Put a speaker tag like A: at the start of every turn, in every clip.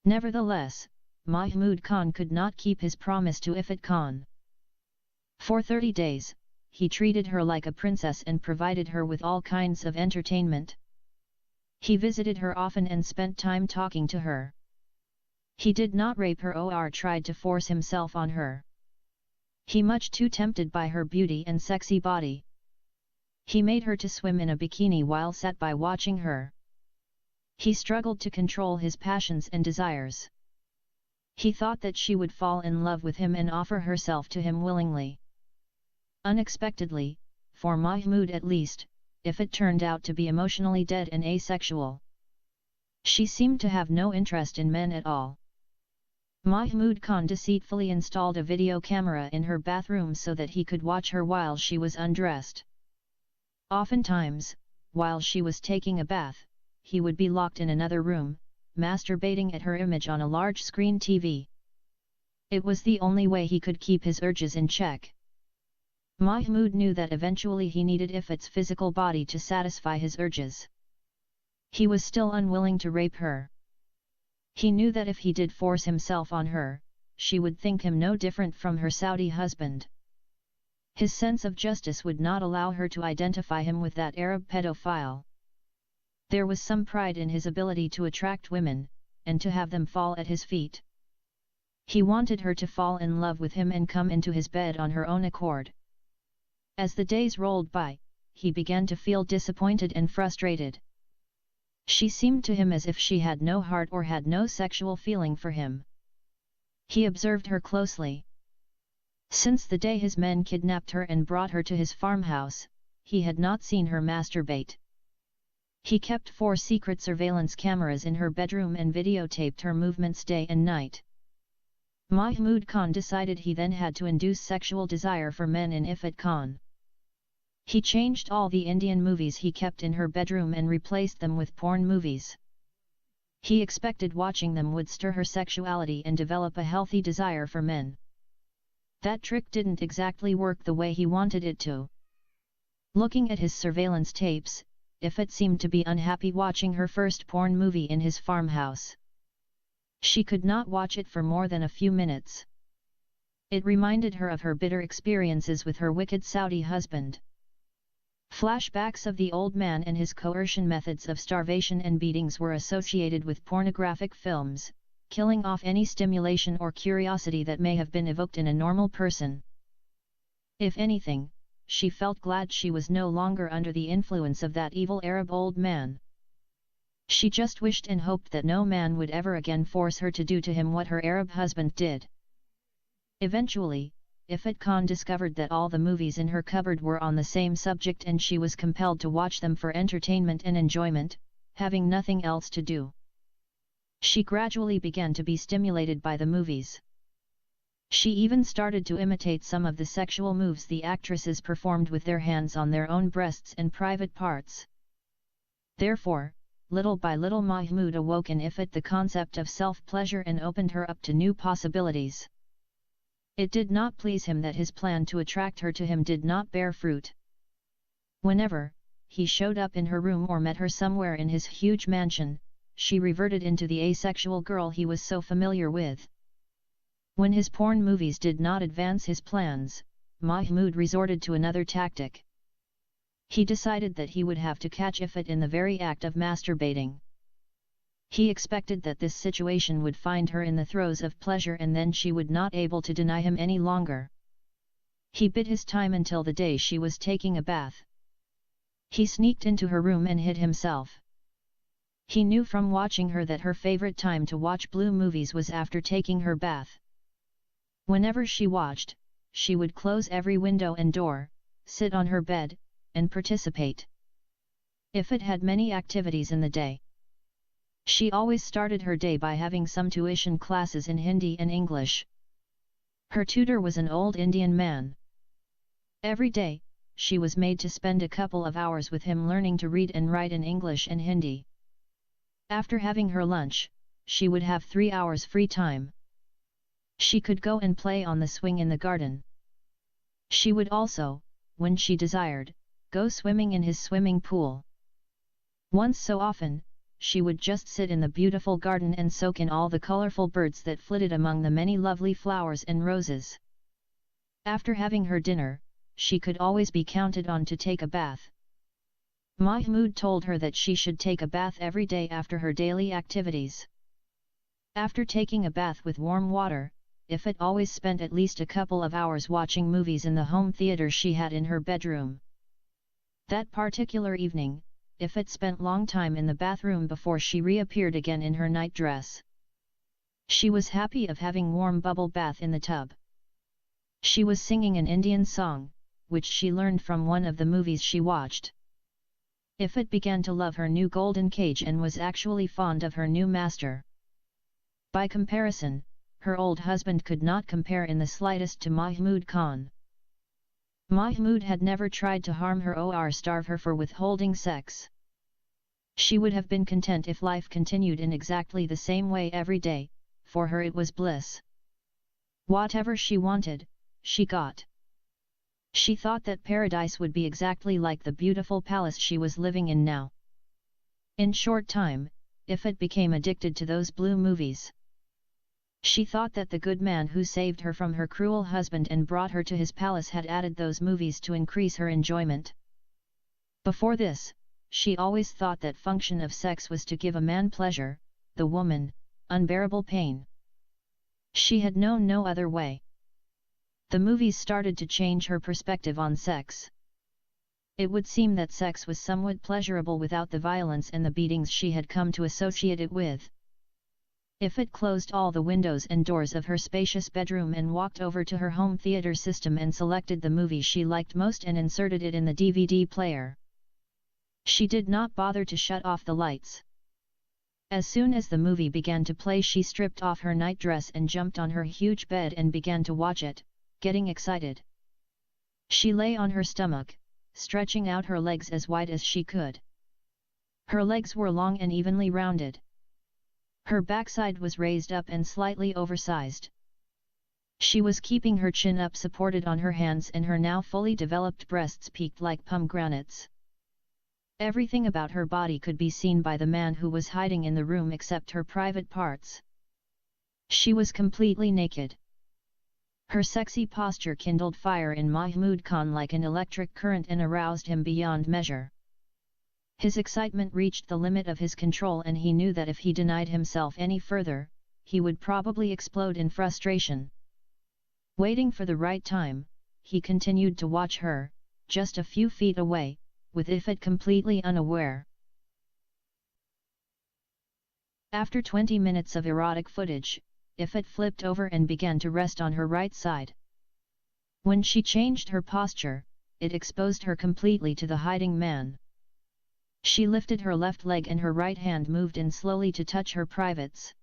A: Nevertheless, Mahmud Khan could not keep his promise to Ifat Khan. For 30 days, he treated her like a princess and provided her with all kinds of entertainment. He visited her often and spent time talking to her. He did not rape her or tried to force himself on her. He much too tempted by her beauty and sexy body. He made her to swim in a bikini while sat by watching her. He struggled to control his passions and desires. He thought that she would fall in love with him and offer herself to him willingly. Unexpectedly, for Mahmud at least, Ifat turned out to be emotionally dead and asexual. She seemed to have no interest in men at all. Mahmud Khan deceitfully installed a video camera in her bathroom so that he could watch her while she was undressed. Oftentimes, while she was taking a bath, he would be locked in another room, masturbating at her image on a large screen TV. It was the only way he could keep his urges in check. Mahmud knew that eventually he needed Ifat's physical body to satisfy his urges. He was still unwilling to rape her. He knew that if he did force himself on her, she would think him no different from her Saudi husband. His sense of justice would not allow her to identify him with that Arab pedophile. There was some pride in his ability to attract women, and to have them fall at his feet. He wanted her to fall in love with him and come into his bed on her own accord. As the days rolled by, he began to feel disappointed and frustrated. She seemed to him as if she had no heart or had no sexual feeling for him. He observed her closely. Since the day his men kidnapped her and brought her to his farmhouse, he had not seen her masturbate. He kept 4 secret surveillance cameras in her bedroom and videotaped her movements day and night. Mahmud Khan decided he then had to induce sexual desire for men in Ifat Khan. He changed all the Indian movies he kept in her bedroom and replaced them with porn movies. He expected watching them would stir her sexuality and develop a healthy desire for men. That trick didn't exactly work the way he wanted it to. Looking at his surveillance tapes, Ifat seemed to be unhappy watching her first porn movie in his farmhouse. She could not watch it for more than a few minutes. It reminded her of her bitter experiences with her wicked Saudi husband. Flashbacks of the old man and his coercion methods of starvation and beatings were associated with pornographic films, killing off any stimulation or curiosity that may have been evoked in a normal person. If anything, she felt glad she was no longer under the influence of that evil Arab old man. She just wished and hoped that no man would ever again force her to do to him what her Arab husband did. Eventually, Ifat Khan discovered that all the movies in her cupboard were on the same subject and she was compelled to watch them for entertainment and enjoyment, having nothing else to do. She gradually began to be stimulated by the movies. She even started to imitate some of the sexual moves the actresses performed with their hands on their own breasts and private parts. Therefore, little by little Mahmud awoke in Ifat the concept of self-pleasure and opened her up to new possibilities. It did not please him that his plan to attract her to him did not bear fruit. Whenever he showed up in her room or met her somewhere in his huge mansion, she reverted into the asexual girl he was so familiar with. When his porn movies did not advance his plans, Mahmud resorted to another tactic. He decided that he would have to catch Ifat in the very act of masturbating. He expected that this situation would find her in the throes of pleasure and then she would not able to deny him any longer. He bid his time until the day she was taking a bath. He sneaked into her room and hid himself. He knew from watching her that her favorite time to watch blue movies was after taking her bath. Whenever she watched, she would close every window and door, sit on her bed, and participate. Ifat had many activities in the day. She always started her day by having some tuition classes in Hindi and English. Her tutor was an old Indian man. Every day, she was made to spend a couple of hours with him learning to read and write in English and Hindi. After having her lunch, she would have 3 hours free time. She could go and play on the swing in the garden. She would also, when she desired, go swimming in his swimming pool. Once so often, she would just sit in the beautiful garden and soak in all the colorful birds that flitted among the many lovely flowers and roses. After having her dinner, she could always be counted on to take a bath. Mahmoud told her that she should take a bath every day after her daily activities. After taking a bath with warm water, Ifat always spent at least a couple of hours watching movies in the home theater she had in her bedroom. That particular evening, Ifat spent long time in the bathroom before she reappeared again in her night dress. She was happy of having warm bubble bath in the tub. She was singing an Indian song, which she learned from one of the movies she watched. Ifat began to love her new golden cage and was actually fond of her new master. By comparison, her old husband could not compare in the slightest to Mahmoud Khan. Mahmoud had never tried to harm her or starve her for withholding sex. She would have been content if life continued in exactly the same way every day, for her it was bliss. Whatever she wanted, she got. She thought that paradise would be exactly like the beautiful palace she was living in now. In short time, Ifat became addicted to those blue movies. She thought that the good man who saved her from her cruel husband and brought her to his palace had added those movies to increase her enjoyment. Before this, she always thought that function of sex was to give a man pleasure, the woman, unbearable pain. She had known no other way. The movies started to change her perspective on sex. It would seem that sex was somewhat pleasurable without the violence and the beatings she had come to associate it with. Ifat closed all the windows and doors of her spacious bedroom and walked over to her home theater system and selected the movie she liked most and inserted it in the DVD player. She did not bother to shut off the lights. As soon as the movie began to play, she stripped off her nightdress and jumped on her huge bed and began to watch it, getting excited. She lay on her stomach, stretching out her legs as wide as she could. Her legs were long and evenly rounded. Her backside was raised up and slightly oversized. She was keeping her chin up, supported on her hands, and her now fully developed breasts peaked like pomegranates. Everything about her body could be seen by the man who was hiding in the room except her private parts. She was completely naked. Her sexy posture kindled fire in Mahmoud Khan like an electric current and aroused him beyond measure. His excitement reached the limit of his control, and he knew that if he denied himself any further, he would probably explode in frustration. Waiting for the right time, he continued to watch her, just a few feet away, with Ifat completely unaware. After 20 minutes of erotic footage, Ifat flipped over and began to rest on her right side. When she changed her posture, it exposed her completely to the hiding man. She lifted her left leg and her right hand moved in slowly to touch her privates.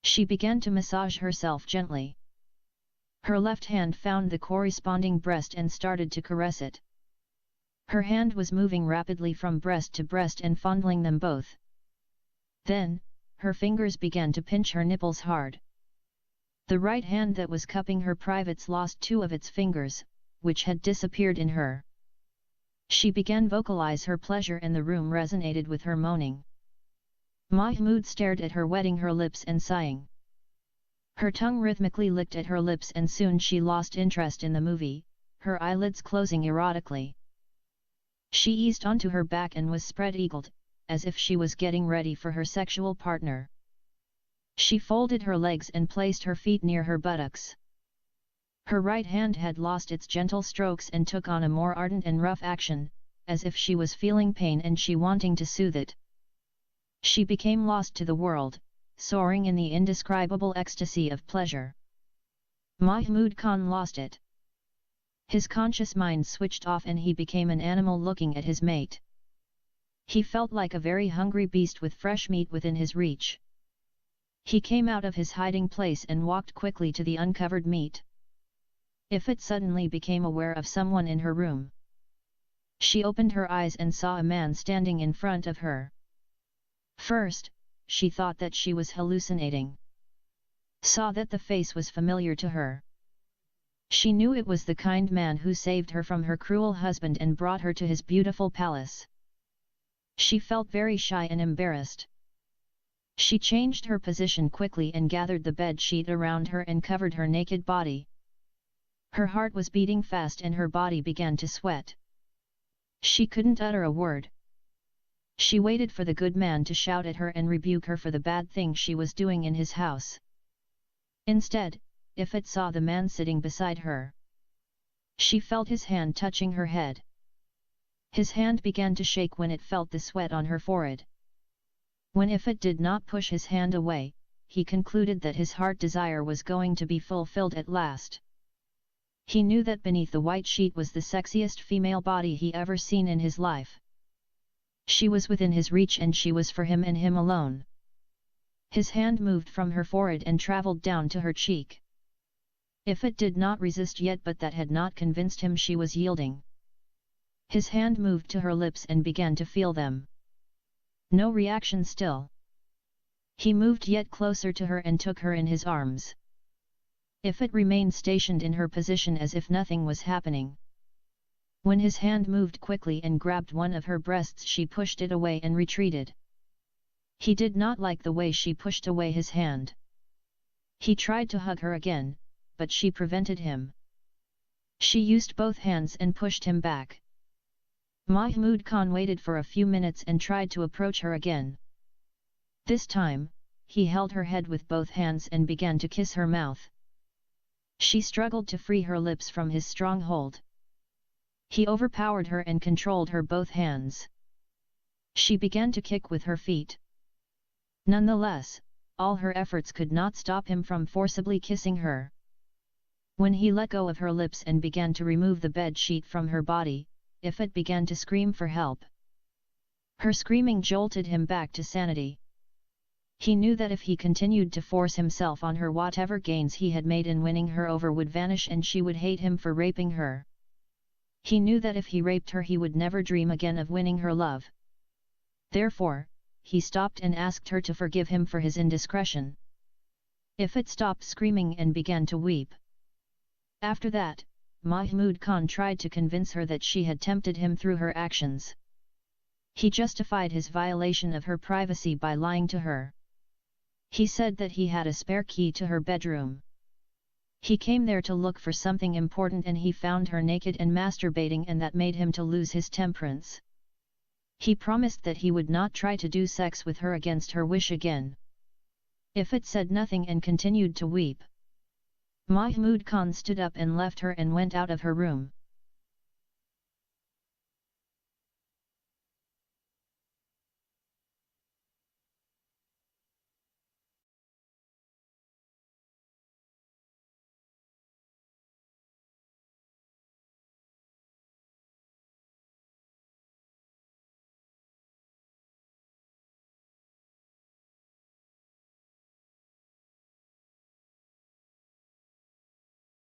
A: She began to massage herself gently. Her left hand found the corresponding breast and started to caress it. Her hand was moving rapidly from breast to breast and fondling them both. Then, her fingers began to pinch her nipples hard. The right hand that was cupping her privates lost 2 of its fingers, which had disappeared in her. She began vocalize her pleasure and the room resonated with her moaning. Mahmoud stared at her, wetting her lips and sighing. Her tongue rhythmically licked at her lips, and soon she lost interest in the movie, her eyelids closing erotically. She eased onto her back and was spread-eagled, as if she was getting ready for her sexual partner. She folded her legs and placed her feet near her buttocks. Her right hand had lost its gentle strokes and took on a more ardent and rough action, as if she was feeling pain and she wanting to soothe it. She became lost to the world, soaring in the indescribable ecstasy of pleasure. Mahmoud Khan lost it. His conscious mind switched off and he became an animal looking at his mate. He felt like a very hungry beast with fresh meat within his reach. He came out of his hiding place and walked quickly to the uncovered meat. Ifat suddenly became aware of someone in her room. She opened her eyes and saw a man standing in front of her. First, she thought that she was hallucinating. Saw that the face was familiar to her. She knew it was the kind man who saved her from her cruel husband and brought her to his beautiful palace. She felt very shy and embarrassed. She changed her position quickly and gathered the bed sheet around her and covered her naked body. Her heart was beating fast and her body began to sweat. She couldn't utter a word. She waited for the good man to shout at her and rebuke her for the bad thing she was doing in his house. Instead, Ifrit saw the man sitting beside her. She felt his hand touching her head. His hand began to shake when it felt the sweat on her forehead. When Ifrit did not push his hand away, he concluded that his heart desire was going to be fulfilled at last. He knew that beneath the white sheet was the sexiest female body he ever seen in his life. She was within his reach and she was for him and him alone. His hand moved from her forehead and travelled down to her cheek. Ifrit did not resist yet, but that had not convinced him she was yielding. His hand moved to her lips and began to feel them. No reaction still. He moved yet closer to her and took her in his arms. Ifrit remained stationed in her position as if nothing was happening. When his hand moved quickly and grabbed one of her breasts, she pushed it away and retreated. He did not like the way she pushed away his hand. He tried to hug her again, but she prevented him. She used both hands and pushed him back. Mahmud Khan waited for a few minutes and tried to approach her again. This time, he held her head with both hands and began to kiss her mouth. She struggled to free her lips from his strong hold. He overpowered her and controlled her both hands. She began to kick with her feet. Nonetheless, all her efforts could not stop him from forcibly kissing her. When he let go of her lips and began to remove the bed sheet from her body, Ifrit began to scream for help. Her screaming jolted him back to sanity. He knew that if he continued to force himself on her, whatever gains he had made in winning her over would vanish and she would hate him for raping her. He knew that if he raped her he would never dream again of winning her love. Therefore, he stopped and asked her to forgive him for his indiscretion. Ifrit stopped screaming and began to weep. After that, Mahmud Khan tried to convince her that she had tempted him through her actions. He justified his violation of her privacy by lying to her. He said that he had a spare key to her bedroom. He came there to look for something important and he found her naked and masturbating, and that made him to lose his temperance. He promised that he would not try to do sex with her against her wish again. Ifrit said nothing and continued to weep. Mahmud Khan stood up and left her and went out of her room.